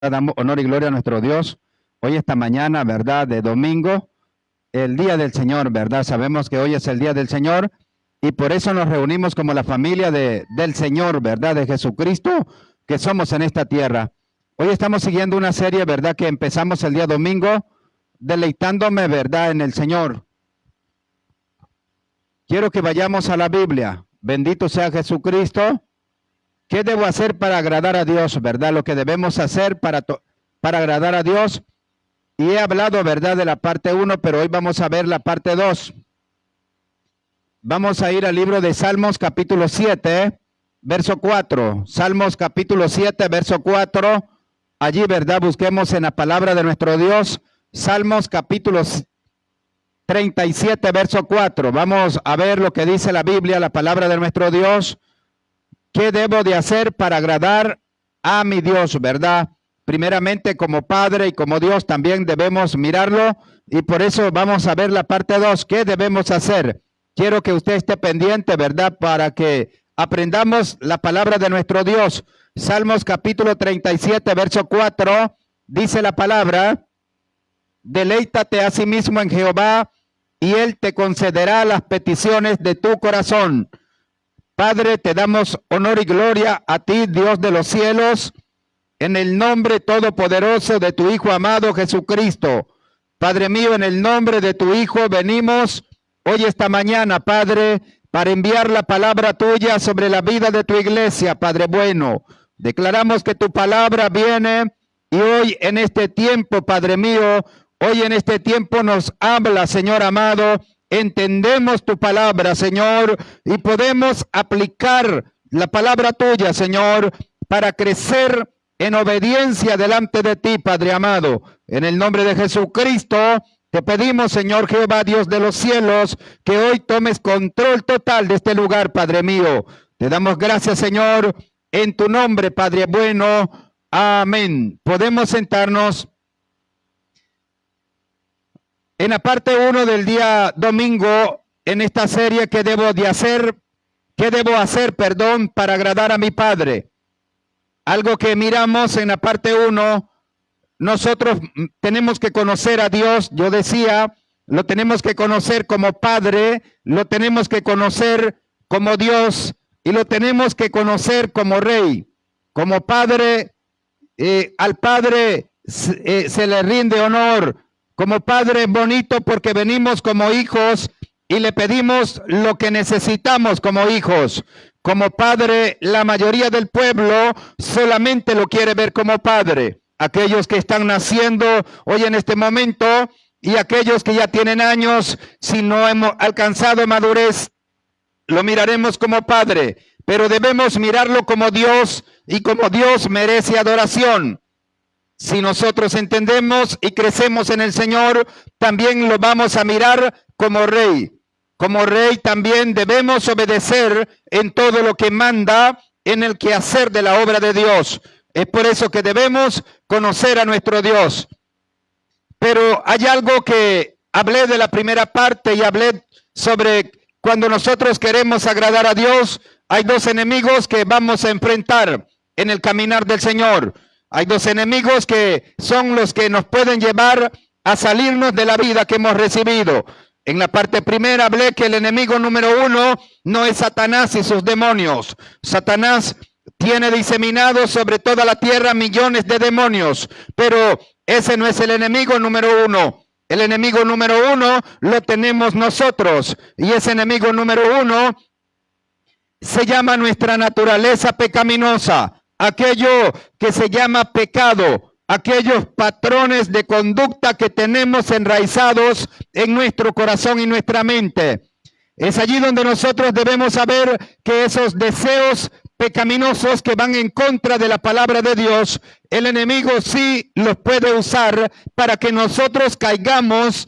Damos honor y gloria a nuestro Dios. Hoy esta mañana, ¿verdad? De domingo, el día del Señor, ¿verdad? Sabemos que hoy es el día del Señor y por eso nos reunimos como la familia del Señor, ¿verdad? De Jesucristo, que somos en esta tierra. Hoy estamos siguiendo una serie, ¿verdad? Que empezamos el día domingo, deleitándome, ¿verdad? En el Señor. Quiero que vayamos a la Biblia. Bendito sea Jesucristo. ¿Qué debo hacer para agradar a Dios, verdad? Lo que debemos hacer para agradar a Dios. Y he hablado, verdad, de la parte 1, pero hoy vamos a ver la parte 2. Vamos a ir al libro de Salmos capítulo 7, verso 4. Salmos capítulo 7, verso 4. Allí, verdad, busquemos en la palabra de nuestro Dios. Salmos capítulo 37, verso 4. Vamos a ver lo que dice la Biblia, la palabra de nuestro Dios. ¿Qué debo de hacer para agradar a mi Dios, verdad? Primeramente, como Padre y como Dios también debemos mirarlo, y por eso vamos a ver la parte 2. ¿Qué debemos hacer? Quiero que usted esté pendiente, ¿verdad? Para que aprendamos la palabra de nuestro Dios. Salmos capítulo 37, verso 4, dice la palabra: deleítate a sí mismo en Jehová, y Él te concederá las peticiones de tu corazón. Padre, te damos honor y gloria a ti, Dios de los cielos, en el nombre todopoderoso de tu Hijo amado Jesucristo. Padre mío, en el nombre de tu Hijo venimos hoy esta mañana, Padre, para enviar la palabra tuya sobre la vida de tu iglesia, Padre bueno. Declaramos que tu palabra viene y hoy en este tiempo, Padre mío, hoy en este tiempo nos habla, Señor amado. Entendemos tu palabra, Señor, y podemos aplicar la palabra tuya, Señor, para crecer en obediencia delante de ti, Padre amado. En el nombre de Jesucristo, te pedimos, Señor Jehová, Dios de los cielos, que hoy tomes control total de este lugar, Padre mío. Te damos gracias, Señor, en tu nombre, Padre bueno. Amén. Podemos sentarnos. En la parte 1 del día domingo, en esta serie, ¿qué debo hacer, para agradar a mi Padre? Algo que miramos en la parte 1, nosotros tenemos que conocer a Dios. Yo decía, lo tenemos que conocer como Padre, lo tenemos que conocer como Dios y lo tenemos que conocer como Rey. Como Padre, al Padre se le rinde honor. Como Padre bonito porque venimos como hijos y le pedimos lo que necesitamos como hijos. Como Padre, la mayoría del pueblo solamente lo quiere ver como Padre. Aquellos que están naciendo hoy en este momento y aquellos que ya tienen años, si no hemos alcanzado madurez, lo miraremos como Padre. Pero debemos mirarlo como Dios y como Dios merece adoración. Si nosotros entendemos y crecemos en el Señor, también lo vamos a mirar como Rey. Como Rey también debemos obedecer en todo lo que manda en el quehacer de la obra de Dios. Es por eso que debemos conocer a nuestro Dios. Pero hay algo que hablé de la primera parte y hablé sobre cuando nosotros queremos agradar a Dios, hay dos enemigos que vamos a enfrentar en el caminar del Señor. Hay dos enemigos que son los que nos pueden llevar a salirnos de la vida que hemos recibido. En la parte primera hablé que el enemigo número 1 no es Satanás y sus demonios. Satanás tiene diseminado sobre toda la tierra millones de demonios, pero ese no es el enemigo número 1. El enemigo número 1 lo tenemos nosotros y ese enemigo número 1 se llama nuestra naturaleza pecaminosa. Aquello que se llama pecado, aquellos patrones de conducta que tenemos enraizados en nuestro corazón y nuestra mente. Es allí donde nosotros debemos saber que esos deseos pecaminosos que van en contra de la palabra de Dios, el enemigo sí los puede usar para que nosotros caigamos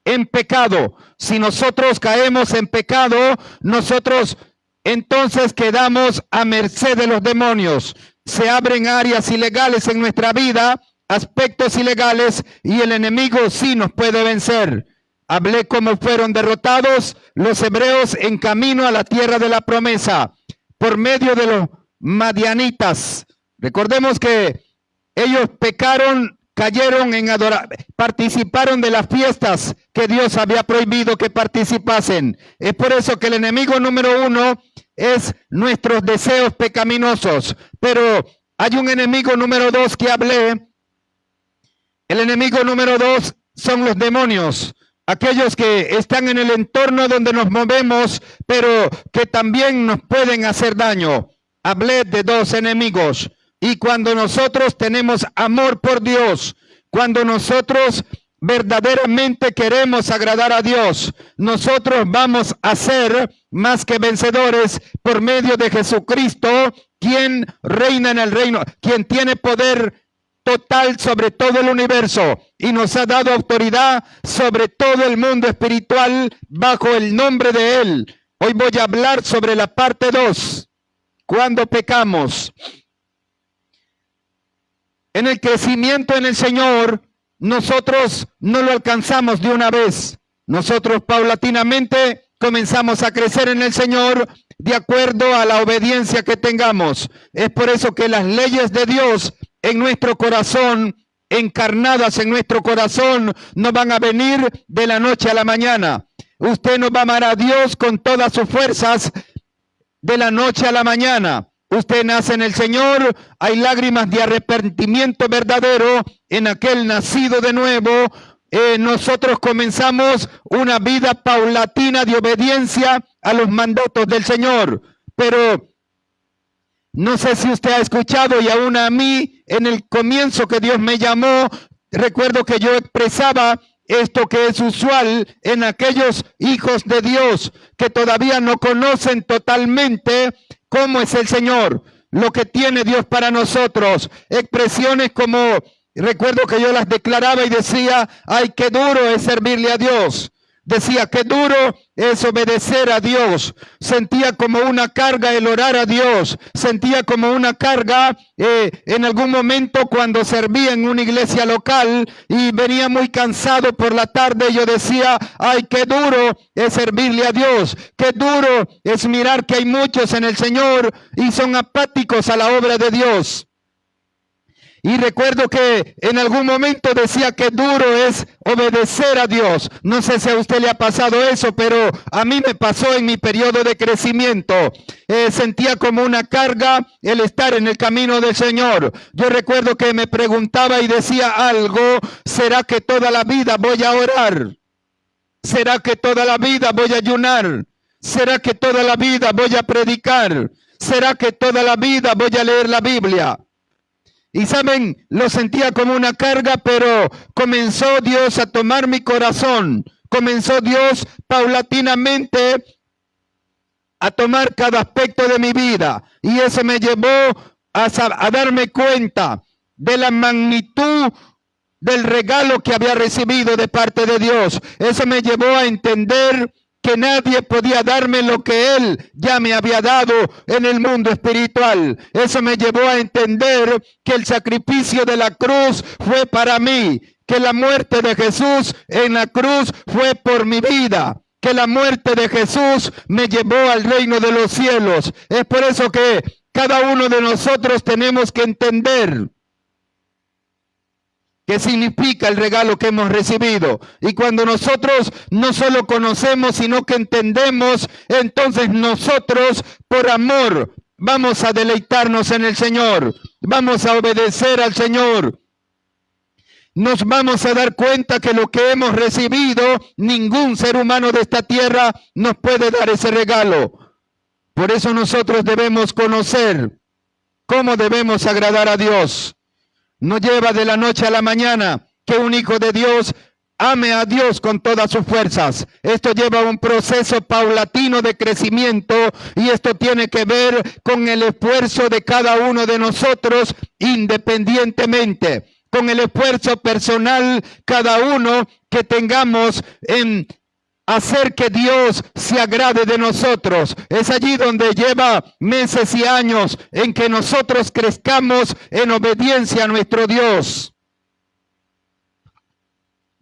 en pecado. Si nosotros caemos en pecado, nosotros entonces quedamos a merced de los demonios. Se abren áreas ilegales en nuestra vida, aspectos ilegales, y el enemigo sí nos puede vencer. Hablé cómo fueron derrotados los hebreos en camino a la tierra de la promesa por medio de los madianitas. Recordemos que ellos pecaron, cayeron en participaron de las fiestas que Dios había prohibido que participasen. Es por eso que el enemigo número uno es nuestros deseos pecaminosos. Pero hay un enemigo número dos que hablé. El enemigo número dos son los demonios. Aquellos que están en el entorno donde nos movemos, pero que también nos pueden hacer daño. Hablé de dos enemigos. Y cuando nosotros tenemos amor por Dios, cuando nosotros verdaderamente queremos agradar a Dios, nosotros vamos a ser más que vencedores por medio de Jesucristo, quien reina en el reino, quien tiene poder total sobre todo el universo y nos ha dado autoridad sobre todo el mundo espiritual bajo el nombre de Él. Hoy voy a hablar sobre la parte 2, cuando pecamos. En el crecimiento en el Señor, nosotros no lo alcanzamos de una vez. Nosotros paulatinamente comenzamos a crecer en el Señor de acuerdo a la obediencia que tengamos. Es por eso que las leyes de Dios en nuestro corazón, encarnadas en nuestro corazón, no van a venir de la noche a la mañana. Usted no va a amar a Dios con todas sus fuerzas de la noche a la mañana. Usted nace en el Señor, hay lágrimas de arrepentimiento verdadero en aquel nacido de nuevo. Nosotros comenzamos una vida paulatina de obediencia a los mandatos del Señor. Pero no sé si usted ha escuchado, y aún a mí, en el comienzo que Dios me llamó, recuerdo que yo expresaba esto que es usual en aquellos hijos de Dios que todavía no conocen totalmente cómo es el Señor, lo que tiene Dios para nosotros. Expresiones como, recuerdo que yo las declaraba y decía, ay, qué duro es servirle a Dios. Decía, qué duro es obedecer a Dios. Sentía como una carga el orar a Dios. Sentía como una carga en algún momento cuando servía en una iglesia local y venía muy cansado por la tarde. Yo decía, ay, qué duro es servirle a Dios. Qué duro es mirar que hay muchos en el Señor y son apáticos a la obra de Dios. Y recuerdo que en algún momento decía que duro es obedecer a Dios. No sé si a usted le ha pasado eso, pero a mí me pasó en mi periodo de crecimiento. Sentía como una carga el estar en el camino del Señor. Yo recuerdo que me preguntaba y decía algo, ¿será que toda la vida voy a orar? ¿Será que toda la vida voy a ayunar? ¿Será que toda la vida voy a predicar? ¿Será que toda la vida voy a leer la Biblia? Y saben, lo sentía como una carga, pero comenzó Dios a tomar mi corazón. Comenzó Dios paulatinamente a tomar cada aspecto de mi vida. Y eso me llevó a darme cuenta de la magnitud del regalo que había recibido de parte de Dios. Eso me llevó a entender que nadie podía darme lo que Él ya me había dado en el mundo espiritual. Eso me llevó a entender que el sacrificio de la cruz fue para mí, que la muerte de Jesús en la cruz fue por mi vida, que la muerte de Jesús me llevó al reino de los cielos. Es por eso que cada uno de nosotros tenemos que entender qué significa el regalo que hemos recibido. Y cuando nosotros no solo conocemos, sino que entendemos, entonces nosotros, por amor, vamos a deleitarnos en el Señor. Vamos a obedecer al Señor. Nos vamos a dar cuenta que lo que hemos recibido, ningún ser humano de esta tierra nos puede dar ese regalo. Por eso nosotros debemos conocer cómo debemos agradar a Dios. No lleva de la noche a la mañana que un hijo de Dios ame a Dios con todas sus fuerzas. Esto lleva un proceso paulatino de crecimiento y esto tiene que ver con el esfuerzo de cada uno de nosotros independientemente, con el esfuerzo personal cada uno que tengamos en hacer que Dios se agrade de nosotros. Es allí donde lleva meses y años en que nosotros crezcamos en obediencia a nuestro Dios.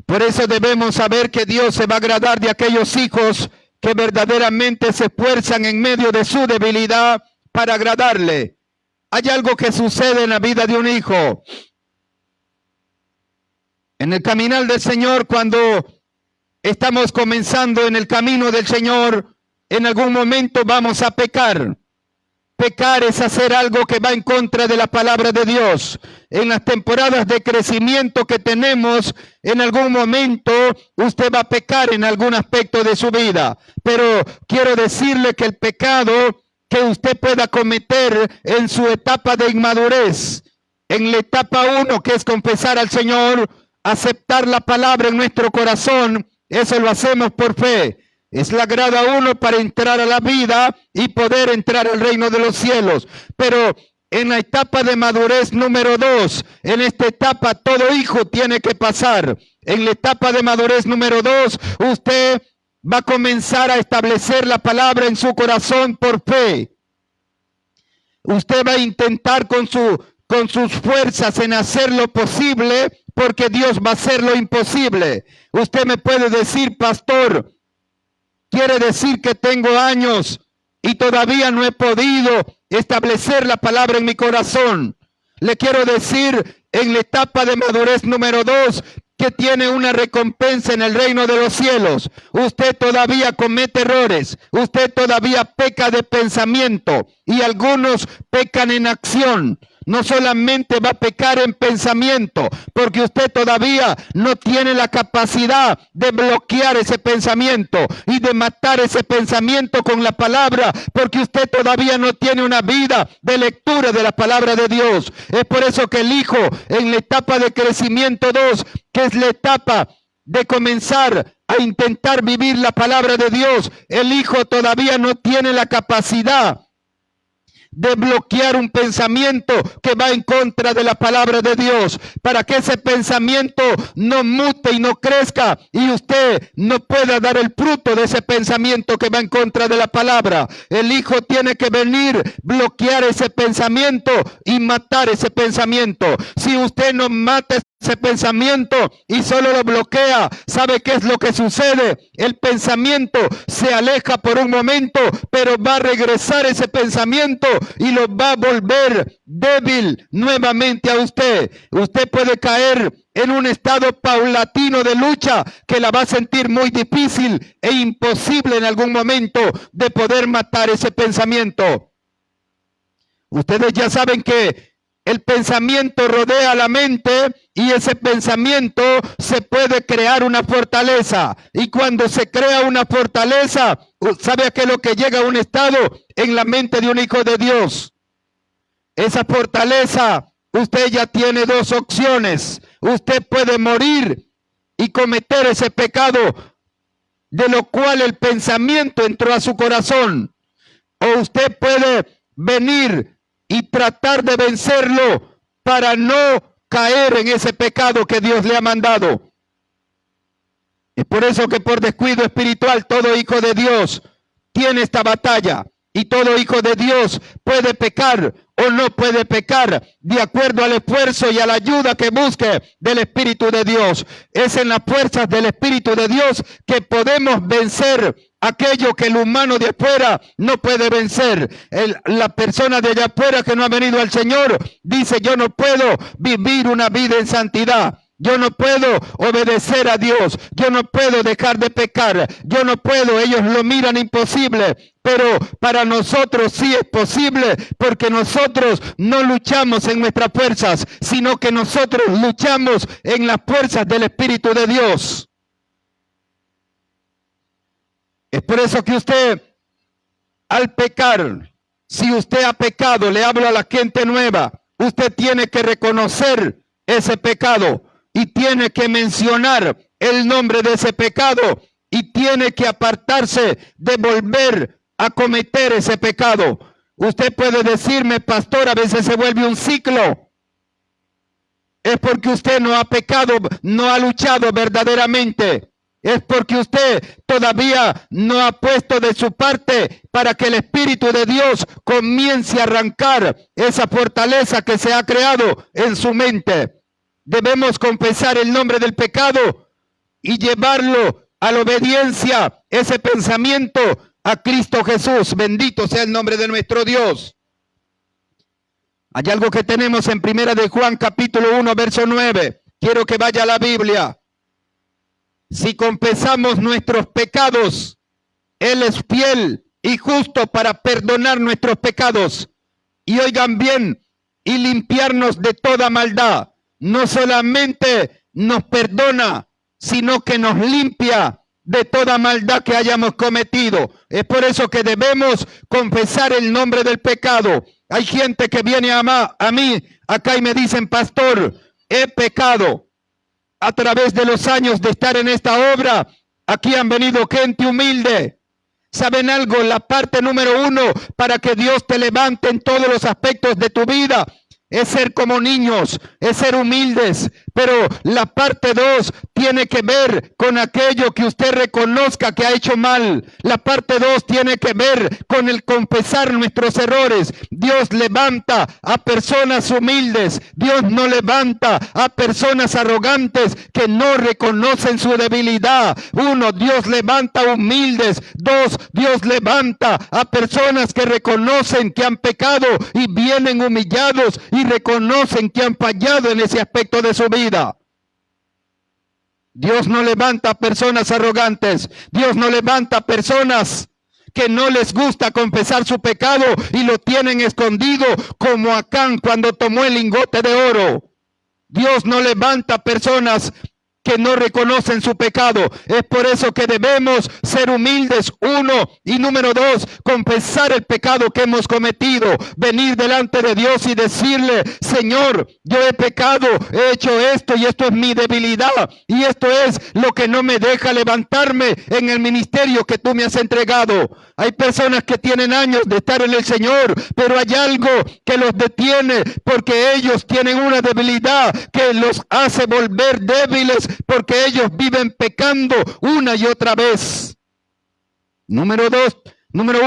Por eso debemos saber que Dios se va a agradar de aquellos hijos que verdaderamente se esfuerzan en medio de su debilidad para agradarle. Hay algo que sucede en la vida de un hijo. En el caminar del Señor, cuando estamos comenzando en el camino del Señor, en algún momento vamos a pecar. Pecar es hacer algo que va en contra de la palabra de Dios. En las temporadas de crecimiento que tenemos, en algún momento usted va a pecar en algún aspecto de su vida. Pero quiero decirle que el pecado que usted pueda cometer en su etapa de inmadurez, en la etapa 1, que es confesar al Señor, aceptar la palabra en nuestro corazón, eso lo hacemos por fe. Es la grada 1 para entrar a la vida y poder entrar al reino de los cielos. Pero en la etapa de madurez número 2, en esta etapa todo hijo tiene que pasar. En la etapa de madurez número 2, usted va a comenzar a establecer la palabra en su corazón por fe. Usted va a intentar con sus fuerzas en hacer lo posible, porque Dios va a hacer lo imposible. Usted me puede decir, pastor, quiere decir que tengo años y todavía no he podido establecer la palabra en mi corazón. Le quiero decir, en la etapa de madurez número 2, que tiene una recompensa en el reino de los cielos. Usted todavía comete errores, usted todavía peca de pensamiento y algunos pecan en acción. No solamente va a pecar en pensamiento, porque usted todavía no tiene la capacidad de bloquear ese pensamiento y de matar ese pensamiento con la palabra, porque usted todavía no tiene una vida de lectura de la palabra de Dios. Es por eso que el hijo en la etapa de crecimiento 2, que es la etapa de comenzar a intentar vivir la palabra de Dios, el hijo todavía no tiene la capacidad de bloquear un pensamiento que va en contra de la palabra de Dios, para que ese pensamiento no mute y no crezca y usted no pueda dar el fruto de ese pensamiento que va en contra de la palabra. El hijo tiene que venir, bloquear ese pensamiento y matar ese pensamiento. Si usted no mata ese pensamiento y solo lo bloquea, ¿sabe qué es lo que sucede? El pensamiento se aleja por un momento, pero va a regresar ese pensamiento y lo va a volver débil nuevamente a usted. Usted puede caer en un estado paulatino de lucha que la va a sentir muy difícil e imposible en algún momento de poder matar ese pensamiento. Ustedes ya saben que el pensamiento rodea la mente y ese pensamiento se puede crear una fortaleza. Y cuando se crea una fortaleza, ¿sabe a qué es lo que llega a un estado en la mente de un hijo de Dios? Esa fortaleza, usted ya tiene dos opciones. Usted puede morir y cometer ese pecado de lo cual el pensamiento entró a su corazón. O usted puede venir y tratar de vencerlo para no caer en ese pecado que Dios le ha mandado. Es por eso que por descuido espiritual todo hijo de Dios tiene esta batalla. Y todo hijo de Dios puede pecar o no puede pecar de acuerdo al esfuerzo y a la ayuda que busque del Espíritu de Dios. Es en las fuerzas del Espíritu de Dios que podemos vencer aquello que el humano de afuera no puede vencer. La persona de allá afuera que no ha venido al Señor dice: yo no puedo vivir una vida en santidad. Yo no puedo obedecer a Dios, yo no puedo dejar de pecar, yo no puedo, ellos lo miran imposible, pero para nosotros sí es posible, porque nosotros no luchamos en nuestras fuerzas, sino que nosotros luchamos en las fuerzas del Espíritu de Dios. Es por eso que usted, al pecar, si usted ha pecado, le hablo a la gente nueva, usted tiene que reconocer ese pecado. Y tiene que mencionar el nombre de ese pecado y tiene que apartarse de volver a cometer ese pecado. Usted puede decirme: pastor, a veces se vuelve un ciclo. Es porque usted no ha pecado, no ha luchado verdaderamente. Es porque usted todavía no ha puesto de su parte para que el Espíritu de Dios comience a arrancar esa fortaleza que se ha creado en su mente. Debemos confesar el nombre del pecado y llevarlo a la obediencia, ese pensamiento, a Cristo Jesús. Bendito sea el nombre de nuestro Dios. Hay algo que tenemos en Primera de Juan capítulo 1 verso 9. Quiero que vaya a la Biblia. Si confesamos nuestros pecados, Él es fiel y justo para perdonar nuestros pecados. Y oigan bien, y limpiarnos de toda maldad. No solamente nos perdona, sino que nos limpia de toda maldad que hayamos cometido. Es por eso que debemos confesar el nombre del pecado. Hay gente que viene a mí acá y me dicen, pastor, he pecado. A través de los años de estar en esta obra, aquí han venido gente humilde. ¿Saben algo? La parte número 1 para que Dios te levante en todos los aspectos de tu vida es ser como niños, es ser humildes. Pero la parte 2 tiene que ver con aquello que usted reconozca que ha hecho mal. La parte 2 tiene que ver con el confesar nuestros errores. Dios levanta a personas humildes. Dios no levanta a personas arrogantes que no reconocen su debilidad. 1, Dios levanta humildes. 2, Dios levanta a personas que reconocen que han pecado y vienen humillados y reconocen que han fallado en ese aspecto de su vida. Dios no levanta personas arrogantes. Dios no levanta personas que no les gusta confesar su pecado y lo tienen escondido, como Acán cuando tomó el lingote de oro. Dios no levanta personas que no reconocen su pecado. Es por eso que debemos ser humildes, 1, y número 2, confesar el pecado que hemos cometido, venir delante de Dios y decirle, Señor, yo he pecado, he hecho esto y esto es mi debilidad y esto es lo que no me deja levantarme en el ministerio que tú me has entregado. Hay personas que tienen años de estar en el Señor, pero hay algo que los detiene porque ellos tienen una debilidad que los hace volver débiles, porque ellos viven pecando una y otra vez. Número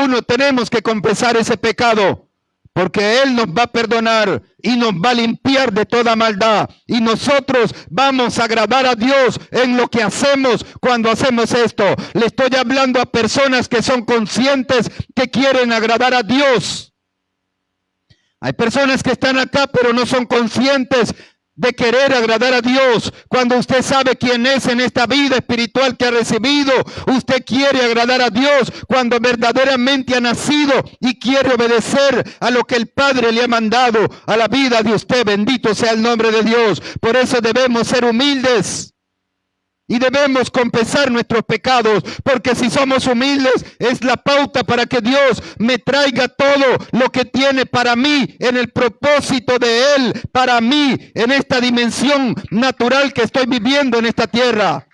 1, tenemos que confesar ese pecado, porque Él nos va a perdonar y nos va a limpiar de toda maldad. Y nosotros vamos a agradar a Dios en lo que hacemos cuando hacemos esto. Le estoy hablando a personas que son conscientes que quieren agradar a Dios. Hay personas que están acá pero no son conscientes de querer agradar a Dios. Cuando usted sabe quién es en esta vida espiritual que ha recibido, usted quiere agradar a Dios cuando verdaderamente ha nacido y quiere obedecer a lo que el Padre le ha mandado a la vida de usted. Bendito sea el nombre de Dios. Por eso debemos ser humildes y debemos confesar nuestros pecados, porque si somos humildes es la pauta para que Dios me traiga todo lo que tiene para mí en el propósito de Él, para mí en esta dimensión natural que estoy viviendo en esta tierra.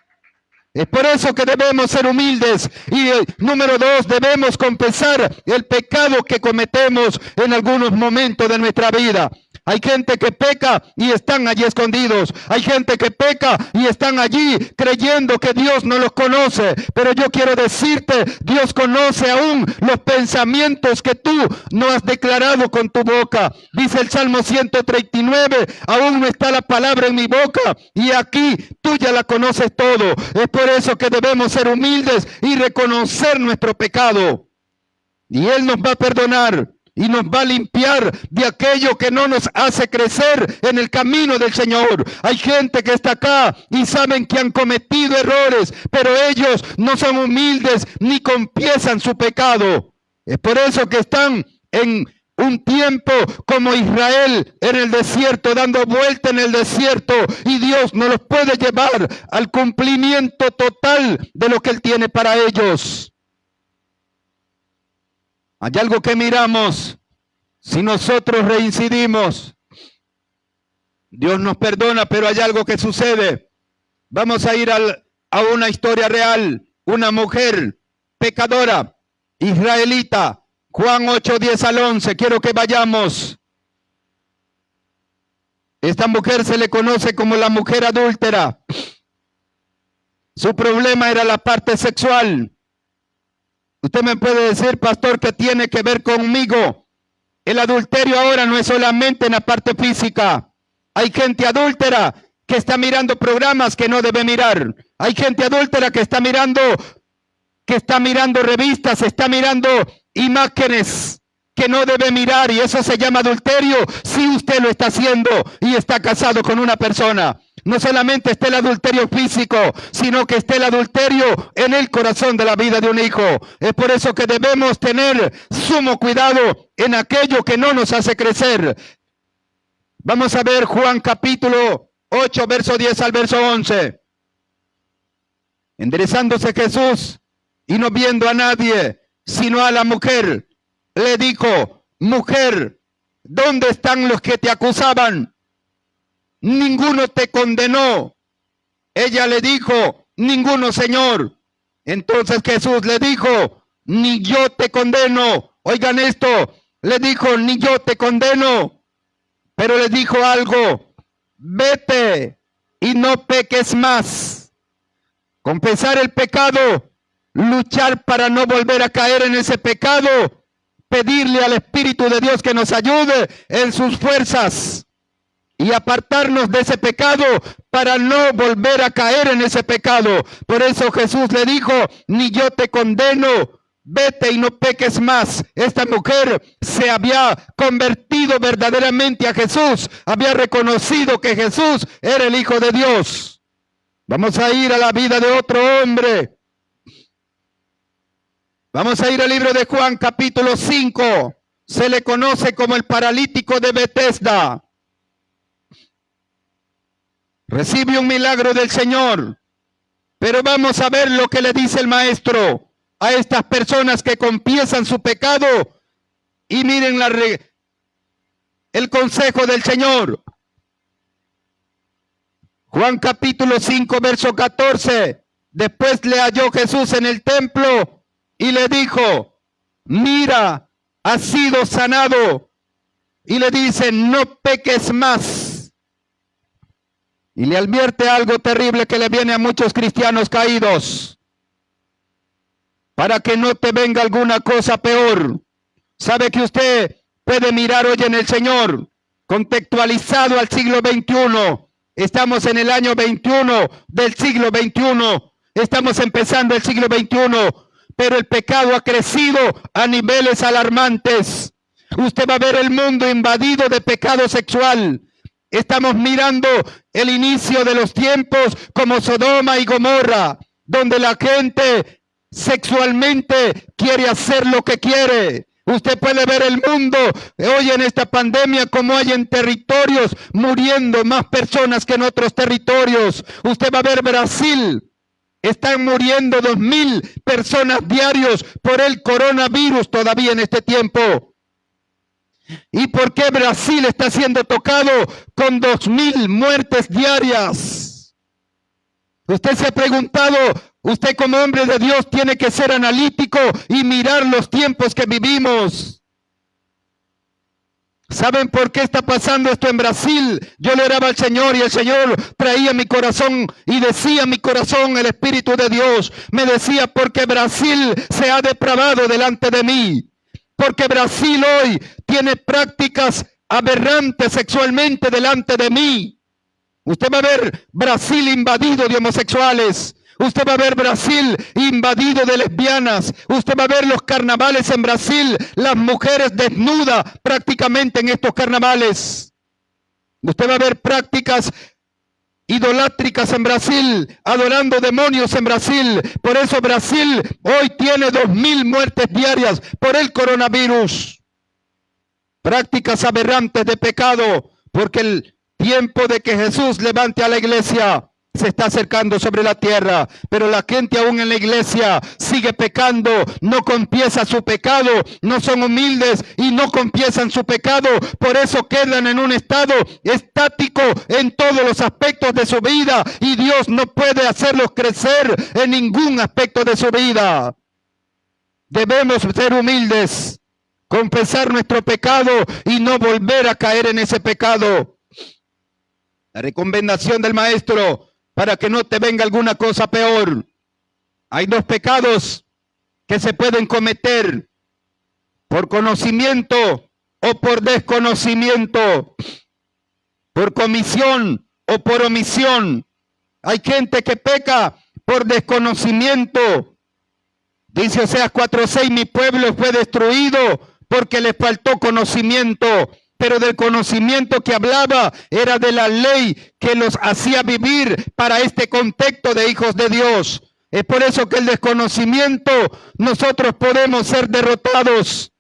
Es por eso que debemos ser humildes. Y número 2, debemos confesar el pecado que cometemos en algunos momentos de nuestra vida. Hay gente que peca y están allí escondidos. Hay gente que peca y están allí creyendo que Dios no los conoce. Pero yo quiero decirte, Dios conoce aún los pensamientos que tú no has declarado con tu boca. Dice el Salmo 139, aún no está la palabra en mi boca y aquí tú ya la conoces todo. Es por eso que debemos ser humildes y reconocer nuestro pecado. Y Él nos va a perdonar y nos va a limpiar de aquello que no nos hace crecer en el camino del Señor. Hay gente que está acá y saben que han cometido errores, pero ellos no son humildes ni confiesan su pecado. Es por eso que están en un tiempo como Israel en el desierto, dando vuelta en el desierto, y Dios no los puede llevar al cumplimiento total de lo que Él tiene para ellos. Hay algo que miramos. Si nosotros reincidimos, Dios nos perdona, pero hay algo que sucede. Vamos a ir a una historia real. Una mujer pecadora, israelita, Juan 8, 10 al 11. Quiero que vayamos. Esta mujer se le conoce como la mujer adúltera. Su problema era la parte sexual. Usted me puede decir, pastor, ¿qué tiene que ver conmigo? El adulterio ahora no es solamente en la parte física. Hay gente adúltera que está mirando programas que no debe mirar. Hay gente adúltera que está mirando revistas, está mirando imágenes que no debe mirar, y eso se llama adulterio si usted lo está haciendo y está casado con una persona. no solamente esté el adulterio físico, sino que esté el adulterio en el corazón de la vida de un hijo. Es por eso que debemos tener sumo cuidado en aquello que no nos hace crecer. Vamos a ver Juan capítulo 8, verso 10 al verso 11. Enderezándose Jesús y no viendo a nadie, sino a la mujer, le dijo: mujer, ¿dónde están los que te acusaban? Ninguno te condenó. Ella le dijo: ninguno, Señor. Entonces Jesús le dijo: ni yo te condeno. Oigan esto, le dijo: ni yo te condeno. Pero le dijo algo: vete y no peques más. Confesar el pecado, luchar para no volver a caer en ese pecado, pedirle al Espíritu de Dios que nos ayude en sus fuerzas y apartarnos de ese pecado para no volver a caer en ese pecado. Por eso Jesús le dijo: ni yo te condeno, vete y no peques más. Esta mujer se había convertido verdaderamente a Jesús, había reconocido que Jesús era el Hijo de Dios. Vamos a ir a la vida de otro hombre. Vamos a ir al libro de Juan capítulo 5. Se le conoce como el paralítico de Betesda. Recibe un milagro del Señor. Pero vamos a ver lo que le dice el maestro a estas personas que confiesan su pecado. Y miren el consejo del Señor. Juan capítulo 5, verso 14. Después le halló Jesús en el templo y le dijo: mira, has sido sanado. Y le dice: no peques más. Y le advierte algo terrible que le viene a muchos cristianos caídos: para que no te venga alguna cosa peor. Sabe que usted puede mirar hoy en el Señor, contextualizado al siglo XXI. Estamos en el año 21 del siglo XXI. Estamos empezando el siglo XXI. Pero el pecado ha crecido a niveles alarmantes. Usted va a ver el mundo invadido de pecado sexual. Estamos mirando el inicio de los tiempos como Sodoma y Gomorra, donde la gente sexualmente quiere hacer lo que quiere. Usted puede ver el mundo hoy en esta pandemia como hay en territorios muriendo más personas que en otros territorios. Usted va a ver Brasil. Están muriendo 2.000 personas diarios por el coronavirus todavía en este tiempo. ¿Y por qué Brasil está siendo tocado con 2.000 muertes diarias? Usted se ha preguntado, usted como hombre de Dios tiene que ser analítico y mirar los tiempos que vivimos. ¿Saben por qué está pasando esto en Brasil? Yo le oraba al Señor y el Señor traía mi corazón y decía mi corazón, el Espíritu de Dios, me decía: porque Brasil se ha depravado delante de mí. Porque Brasil hoy tiene prácticas aberrantes sexualmente delante de mí. Usted va a ver Brasil invadido de homosexuales. Usted va a ver Brasil invadido de lesbianas. Usted va a ver los carnavales en Brasil, las mujeres desnudas prácticamente en estos carnavales. Usted va a ver prácticas idolátricas en Brasil, adorando demonios en Brasil. Por eso Brasil hoy tiene 2.000 muertes diarias por el coronavirus. Prácticas aberrantes de pecado, porque el tiempo de que Jesús levante a la iglesia se está acercando sobre la tierra, pero la gente aún en la iglesia sigue pecando, no confiesa su pecado, no son humildes y no confiesan su pecado. Por eso quedan en un estado estático en todos los aspectos de su vida y Dios no puede hacerlos crecer en ningún aspecto de su vida. Debemos ser humildes, confesar nuestro pecado y no volver a caer en ese pecado. La recomendación del maestro: para que no te venga alguna cosa peor. Hay dos pecados que se pueden cometer: por conocimiento o por desconocimiento, por comisión o por omisión. Hay gente que peca por desconocimiento. Dice Oseas 4:6: mi pueblo fue destruido porque le faltó conocimiento. pero del conocimiento que hablaba era de la ley que los hacía vivir para este contexto de hijos de Dios. Es por eso que el desconocimiento nosotros podemos ser derrotados.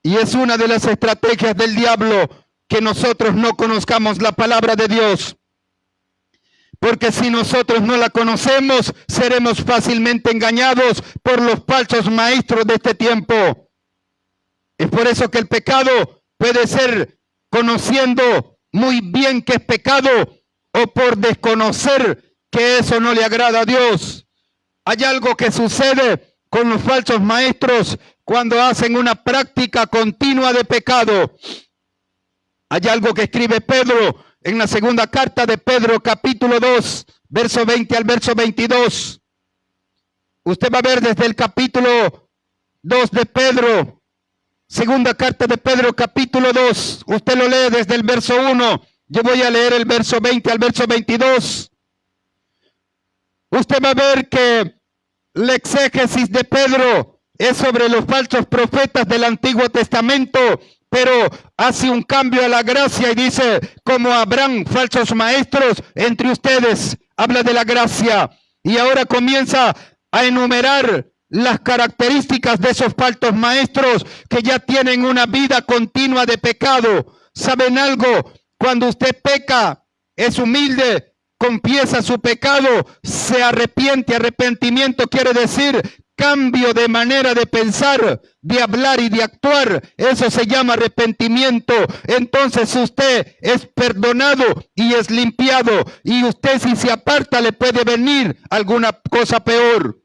Y es una de las estrategias del diablo que nosotros no conozcamos la palabra de Dios. Porque si nosotros no la conocemos, seremos fácilmente engañados por los falsos maestros de este tiempo. Es por eso que el pecado puede ser conociendo muy bien que es pecado o por desconocer que eso no le agrada a Dios. Hay algo que sucede con los falsos maestros cuando hacen una práctica continua de pecado. Hay algo que escribe Pedro en la segunda carta de Pedro, capítulo 2, verso 20 al verso 22. Usted va a ver desde el capítulo 2 de Pedro, segunda carta de Pedro, capítulo 2. Usted lo lee desde el verso 1. Yo voy a leer el verso 20 al verso 22. Usted va a ver que la exégesis de Pedro es sobre los falsos profetas del Antiguo Testamento, pero hace un cambio a la gracia y dice, como habrán falsos maestros entre ustedes, habla de la gracia. Y ahora comienza a enumerar las características de esos falsos maestros que ya tienen una vida continua de pecado. ¿Saben algo? Cuando usted peca, es humilde, confiesa su pecado, se arrepiente. Arrepentimiento quiere decir cambio de manera de pensar, de hablar y de actuar. Eso se llama arrepentimiento. Entonces usted es perdonado y es limpiado. Y usted, si se aparta, le puede venir alguna cosa peor.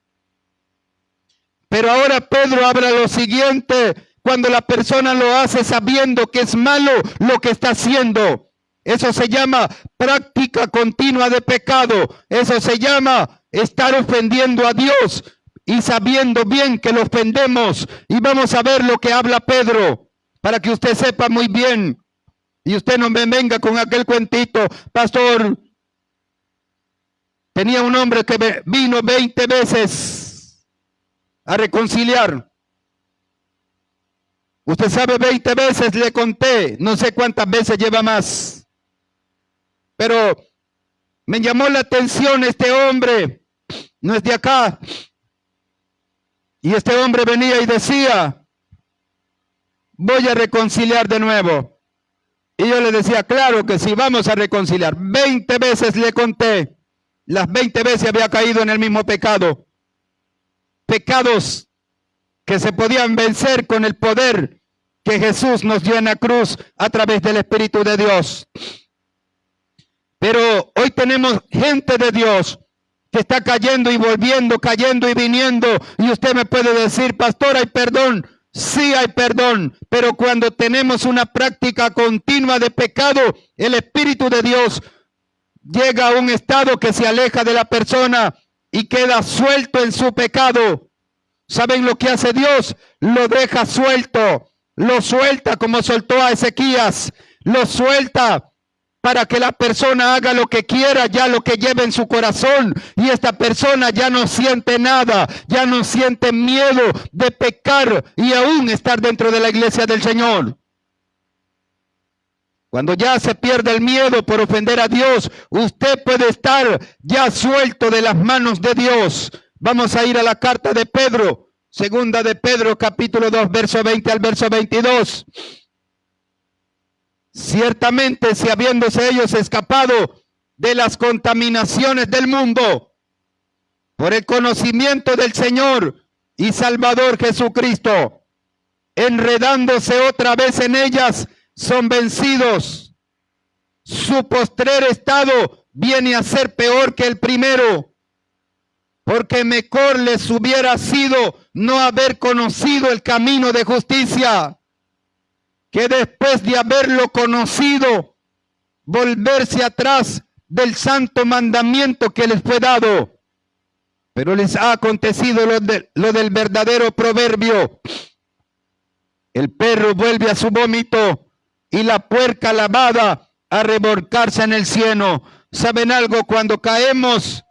Pero ahora Pedro habla lo siguiente: cuando la persona lo hace sabiendo que es malo lo que está haciendo. Eso se llama práctica continua de pecado. Eso se llama estar ofendiendo a Dios y sabiendo bien que lo ofendemos. Y vamos a ver lo que habla Pedro para que usted sepa muy bien. Y usted no me venga con aquel cuentito, pastor. Tenía un hombre que vino 20 veces a reconciliar. Usted sabe, 20 veces le conté, no sé cuántas veces lleva más. Pero me llamó la atención este hombre, no es de acá. Y este hombre venía y decía, voy a reconciliar de nuevo. Y yo le decía, claro que sí, vamos a reconciliar. 20 veces le conté, las 20 veces había caído en el mismo pecado. Pecados que se podían vencer con el poder que Jesús nos dio en la cruz a través del Espíritu de Dios. Pero hoy tenemos gente de Dios que está cayendo y volviendo, cayendo y viniendo. Y usted me puede decir, pastor, ¿hay perdón? Sí hay perdón, pero cuando tenemos una práctica continua de pecado, el Espíritu de Dios llega a un estado que se aleja de la persona y queda suelto en su pecado. ¿Saben lo que hace Dios? Lo deja suelto, lo suelta como soltó a Ezequías, lo suelta para que la persona haga lo que quiera, ya lo que lleve en su corazón. Y esta persona ya no siente nada, ya no siente miedo de pecar y aún estar dentro de la iglesia del Señor. Cuando ya se pierde el miedo por ofender a Dios, usted puede estar ya suelto de las manos de Dios. Vamos a ir a la carta de Pedro, segunda de Pedro, capítulo 2, verso 20 al verso 22. Ciertamente, si habiéndose ellos escapado de las contaminaciones del mundo, por el conocimiento del Señor y Salvador Jesucristo, enredándose otra vez en ellas, son vencidos. Su postrer estado viene a ser peor que el primero, porque mejor les hubiera sido no haber conocido el camino de justicia, que después de haberlo conocido, volverse atrás del santo mandamiento que les fue dado. Pero les ha acontecido lo del verdadero proverbio: el perro vuelve a su vómito y la puerca lavada a revolcarse en el cieno. ¿Saben algo? Cuando caemos,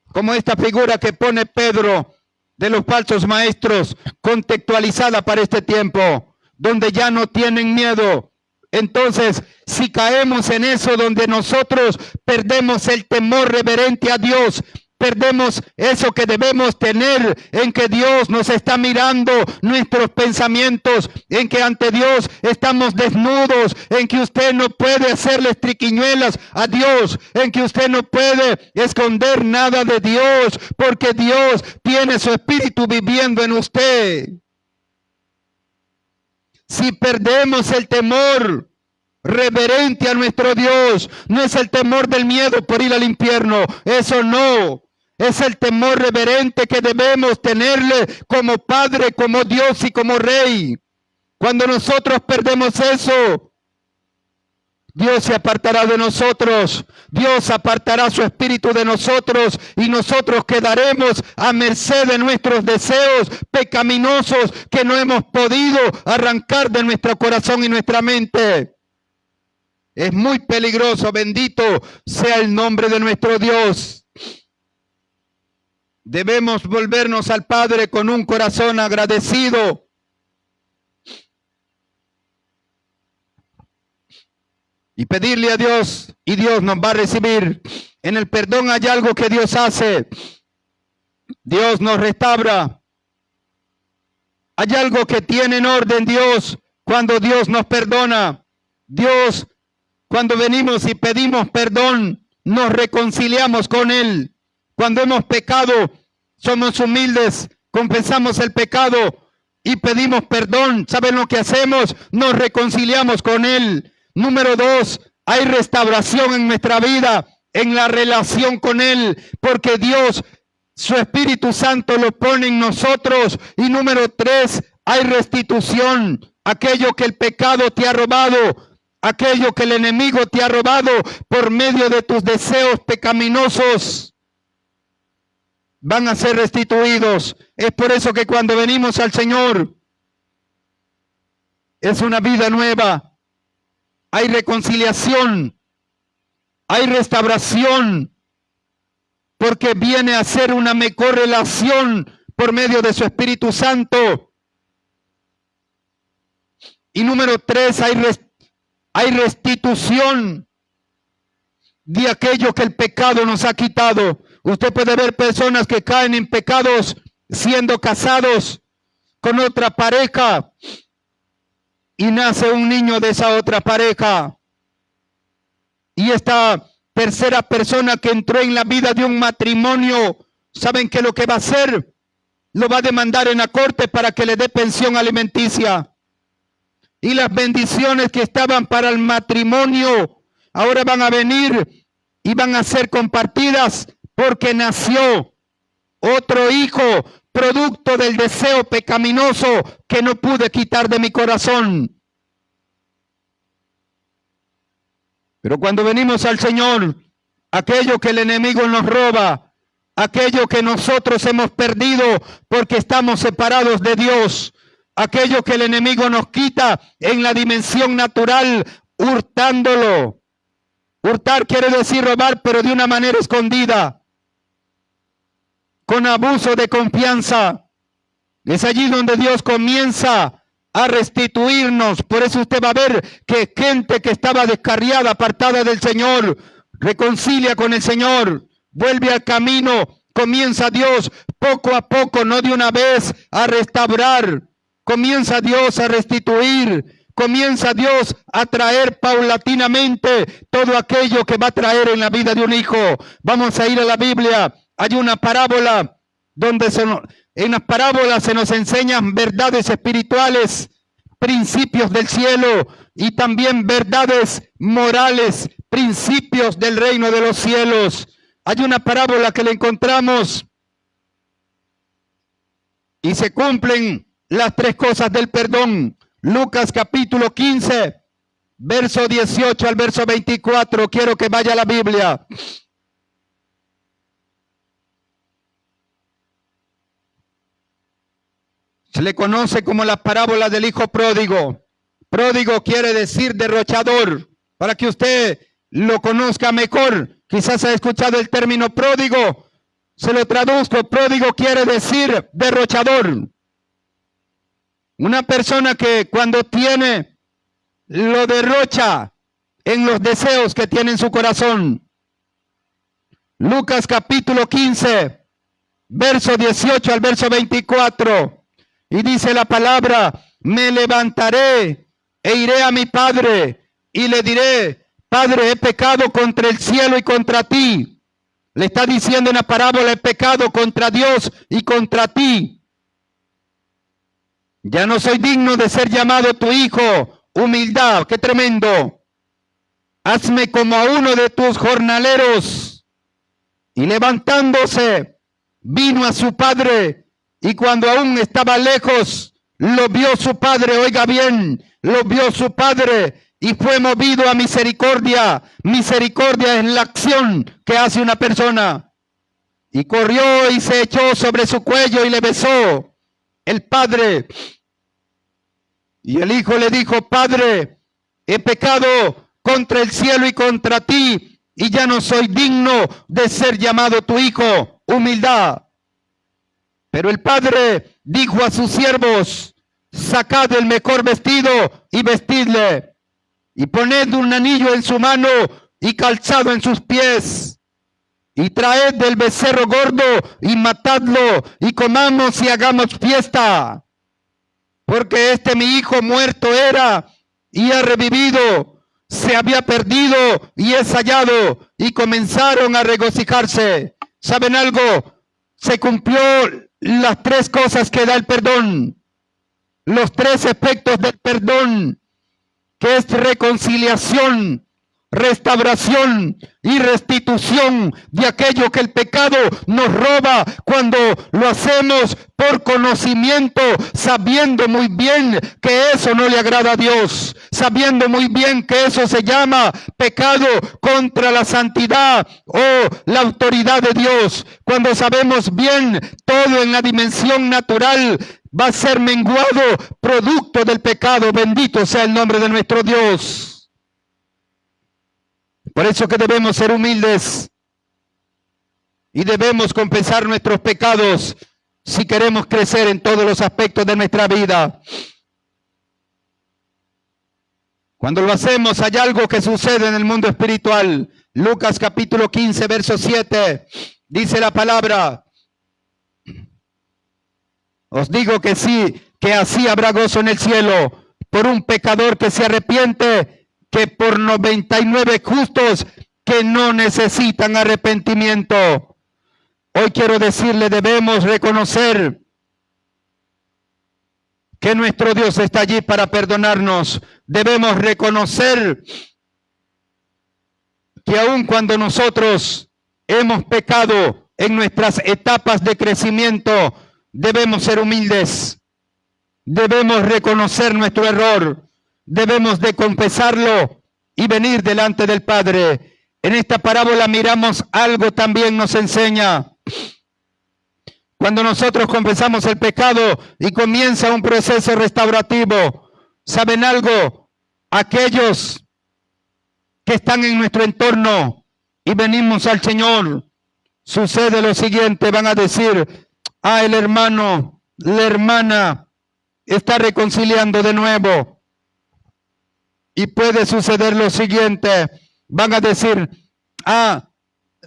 como esta figura que pone Pedro de los falsos maestros, contextualizada para este tiempo, donde ya no tienen miedo. Entonces, si caemos en eso donde nosotros perdemos el temor reverente a Dios, perdemos eso que debemos tener, en que Dios nos está mirando nuestros pensamientos, en que ante Dios estamos desnudos, en que usted no puede hacerle triquiñuelas a Dios, en que usted no puede esconder nada de Dios, porque Dios tiene su espíritu viviendo en usted. Si perdemos el temor reverente a nuestro Dios, no es el temor del miedo por ir al infierno, eso no. Es el temor reverente que debemos tenerle como Padre, como Dios y como Rey. Cuando nosotros perdemos eso, Dios se apartará de nosotros. Dios apartará su espíritu de nosotros y nosotros quedaremos a merced de nuestros deseos pecaminosos que no hemos podido arrancar de nuestro corazón y nuestra mente. Es muy peligroso, bendito sea el nombre de nuestro Dios. Debemos volvernos al Padre con un corazón agradecido. Y pedirle a Dios, y Dios nos va a recibir. En el perdón hay algo que Dios hace. Dios nos restaura. Hay algo que tiene en orden Dios cuando Dios nos perdona. Dios, cuando venimos y pedimos perdón, nos reconciliamos con Él. Cuando hemos pecado, somos humildes, confesamos el pecado y pedimos perdón. ¿Saben lo que hacemos? Nos reconciliamos con Él. Número 2, hay restauración en nuestra vida, en la relación con Él, porque Dios, su Espíritu Santo lo pone en nosotros. Y número 3, hay restitución. Aquello que el pecado te ha robado, aquello que el enemigo te ha robado por medio de tus deseos pecaminosos, van a ser restituidos. Es por eso que cuando venimos al Señor, es una vida nueva. Hay reconciliación, hay restauración, porque viene a ser una mejor relación por medio de su Espíritu Santo. Y número 3, hay restitución de aquello que el pecado nos ha quitado. Usted puede ver personas que caen en pecados siendo casados con otra pareja y nace un niño de esa otra pareja. Y esta tercera persona que entró en la vida de un matrimonio, ¿saben qué lo que va a hacer? Lo va a demandar en la corte para que le dé pensión alimenticia. Y las bendiciones que estaban para el matrimonio ahora van a venir y van a ser compartidas porque nació otro hijo, producto del deseo pecaminoso que no pude quitar de mi corazón. Pero cuando venimos al Señor, aquello que el enemigo nos roba, aquello que nosotros hemos perdido porque estamos separados de Dios, aquello que el enemigo nos quita en la dimensión natural, hurtándolo. Hurtar quiere decir robar, pero de una manera escondida, con abuso de confianza. Es allí donde Dios comienza a restituirnos. Por eso usted va a ver que gente que estaba descarriada, apartada del Señor, reconcilia con el Señor, vuelve al camino, comienza Dios poco a poco, no de una vez, a restaurar. Comienza Dios a restituir. Comienza Dios a traer paulatinamente todo aquello que va a traer en la vida de un hijo. Vamos a ir a la Biblia. Hay una parábola donde en las parábolas se nos enseñan verdades espirituales, principios del cielo y también verdades morales, principios del reino de los cielos. Hay una parábola que le encontramos y se cumplen las 3 cosas del perdón. Lucas capítulo 15, verso 18 al verso 24. Quiero que vaya a la Biblia. Se le conoce como la parábola del hijo pródigo. Pródigo quiere decir derrochador. Para que usted lo conozca mejor, quizás ha escuchado el término pródigo. Se lo traduzco. Pródigo quiere decir derrochador. Una persona que cuando tiene, lo derrocha en los deseos que tiene en su corazón. Lucas capítulo 15, verso 18 al verso 24. Y dice la palabra: me levantaré e iré a mi padre y le diré: Padre, he pecado contra el cielo y contra ti. Le está diciendo en la parábola: he pecado contra Dios y contra ti. Ya no soy digno de ser llamado tu hijo. Humildad, qué tremendo. Hazme como a uno de tus jornaleros. Y levantándose, vino a su padre, y cuando aún estaba lejos, lo vio su padre. Oiga bien, lo vio su padre y fue movido a misericordia. Misericordia es la acción que hace una persona. Y corrió y se echó sobre su cuello y le besó. El padre y el hijo le dijo: Padre, he pecado contra el cielo y contra ti, y ya no soy digno de ser llamado tu hijo. Humildad. Pero el padre dijo a sus siervos: sacad el mejor vestido y vestidle, y poned un anillo en su mano y calzado en sus pies, y traed del becerro gordo y matadlo, y comamos y hagamos fiesta. Porque mi hijo muerto era y ha revivido, se había perdido y es hallado. Y comenzaron a regocijarse. ¿Saben algo? Se cumplió las tres cosas que da el perdón. Los tres efectos del perdón, que es reconciliación, restauración y restitución de aquello que el pecado nos roba cuando lo hacemos por conocimiento, sabiendo muy bien que eso no le agrada a Dios, sabiendo muy bien que eso se llama pecado contra la santidad o la autoridad de Dios. Cuando sabemos bien, todo en la dimensión natural va a ser menguado producto del pecado. Bendito sea el nombre de nuestro Dios. Por eso que debemos ser humildes y debemos confesar nuestros pecados si queremos crecer en todos los aspectos de nuestra vida. Cuando lo hacemos, hay algo que sucede en el mundo espiritual. Lucas capítulo 15, verso 7, dice la palabra: os digo que sí, que así habrá gozo en el cielo por un pecador que se arrepiente, que por 99 justos que no necesitan arrepentimiento. Hoy quiero decirle, debemos reconocer que nuestro Dios está allí para perdonarnos. Debemos reconocer que aun cuando nosotros hemos pecado en nuestras etapas de crecimiento, debemos ser humildes. Debemos reconocer nuestro error. Debemos de confesarlo y venir delante del Padre. En esta parábola miramos algo también nos enseña. Cuando nosotros confesamos el pecado y comienza un proceso restaurativo, ¿saben algo? Aquellos que están en nuestro entorno y venimos al Señor, sucede lo siguiente: van a decir: ah, el hermano, la hermana está reconciliando de nuevo. Y puede suceder lo siguiente: van a decir: ah,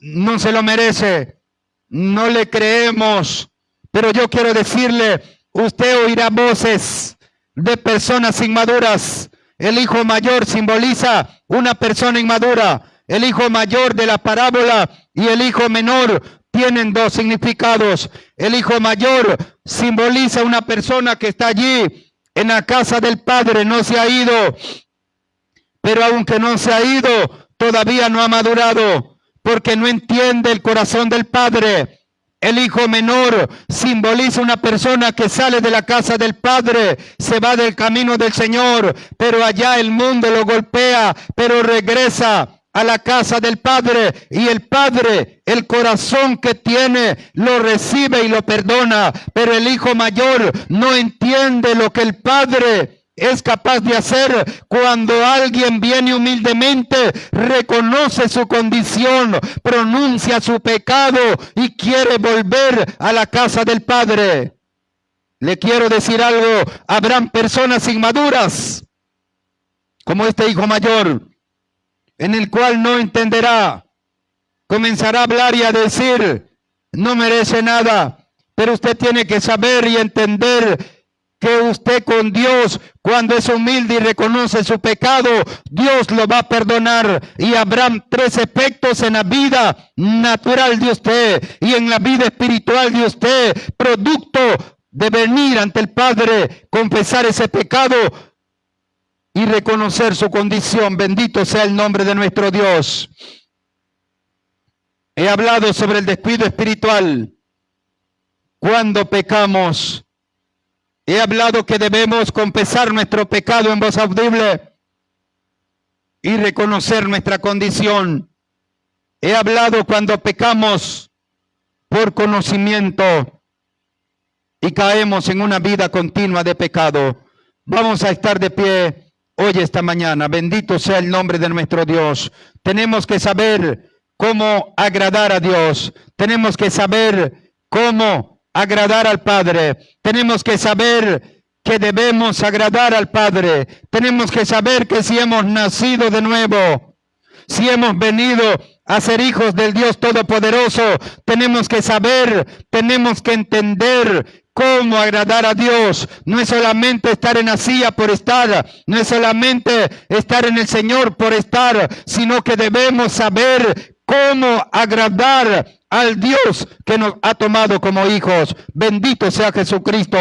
no se lo merece, no le creemos. Pero yo quiero decirle, usted oirá voces de personas inmaduras. El hijo mayor simboliza una persona inmadura. El hijo mayor de la parábola y el hijo menor tienen dos significados. El hijo mayor simboliza una persona que está allí en la casa del Padre, no se ha ido. Pero aunque no se ha ido, todavía no ha madurado, porque no entiende el corazón del Padre. El hijo menor simboliza una persona que sale de la casa del Padre, se va del camino del Señor, pero allá el mundo lo golpea, pero regresa a la casa del Padre, y el Padre, el corazón que tiene, lo recibe y lo perdona. Pero el hijo mayor no entiende lo que el Padre es capaz de hacer cuando alguien viene humildemente, reconoce su condición, pronuncia su pecado y quiere volver a la casa del Padre. Le quiero decir algo, habrán personas inmaduras, como este hijo mayor, en el cual no entenderá, comenzará a hablar y a decir, no merece nada, pero usted tiene que saber y entender que usted con Dios, cuando es humilde y reconoce su pecado, Dios lo va a perdonar. Y habrán tres efectos en la vida natural de usted y en la vida espiritual de usted, producto de venir ante el Padre, confesar ese pecado y reconocer su condición. Bendito sea el nombre de nuestro Dios. He hablado sobre el descuido espiritual. Cuando pecamos, he hablado que debemos confesar nuestro pecado en voz audible y reconocer nuestra condición. He hablado cuando pecamos por conocimiento y caemos en una vida continua de pecado. Vamos a estar de pie hoy, esta mañana. Bendito sea el nombre de nuestro Dios. Tenemos que saber cómo agradar a Dios. Tenemos que saber cómo agradar al Padre. Tenemos que saber que debemos agradar al Padre. Tenemos que saber que si hemos nacido de nuevo, si hemos venido a ser hijos del Dios Todopoderoso, tenemos que saber, tenemos que entender cómo agradar a Dios. No es solamente estar en la silla por estar, no es solamente estar en el Señor por estar, sino que debemos saber cómo agradar al Dios que nos ha tomado como hijos. Bendito sea Jesucristo.